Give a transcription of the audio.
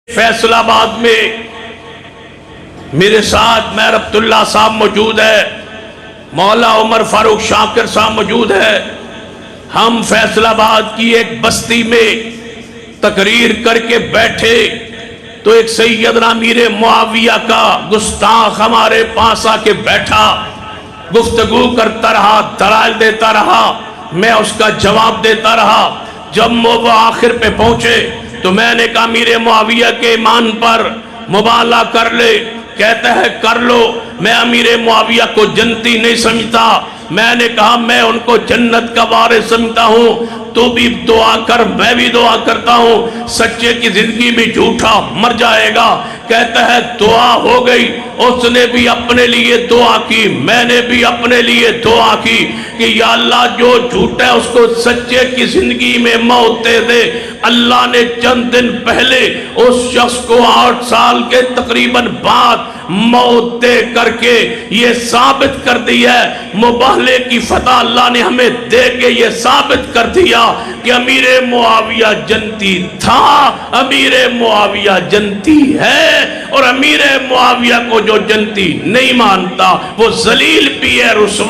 فیصل آباد میں میرے ساتھ میر عبداللہ صاحب موجود ہے، مولا عمر فاروق شاکر صاحب موجود ہے۔ ہم فیصل آباد کی ایک بستی میں تقریر کر کے بیٹھے تو ایک سیدنا امیر معاویہ کا گستاخ ہمارے پاس آ کے بیٹھا، گفتگو کرتا رہا، دلائل دیتا رہا، میں اس کا جواب دیتا رہا۔ جب وہ آخر پہ پہنچے تو میں نے کہا امیر معاویہ کے ایمان پر مبالغہ کر لے، کہتا ہے کر لو۔ میں امیر معاویہ کو جنتی نہیں سمجھتا، میں نے کہا میں ان کو جنت کا وارث سمجھتا ہوں، تو بھی دعا کر، میں بھی دعا کرتا ہوں۔ سچے کی زندگی میں جھوٹا مر جائے گا۔ کہتا ہے دعا ہو گئی، اس نے بھی اپنے لیے دعا کی، میں نے بھی اپنے لیے دعا کی کہ یا اللہ جو جھوٹا ہے اس کو سچے کی زندگی میں موت دے دے۔ اللہ نے چند دن پہلے اس شخص کو 8 سال کے تقریباً بعد موت دے کر کے یہ ثابت کر دیا ہے، مباہلے کی فتح اللہ نے ہمیں دے کے یہ ثابت کر دیا کہ امیر معاویہ جنتی تھا، امیر معاویہ جنتی ہے، اور امیر معاویہ کو جو جنتی نہیں مانتا وہ ذلیل بھی ہے، رسوا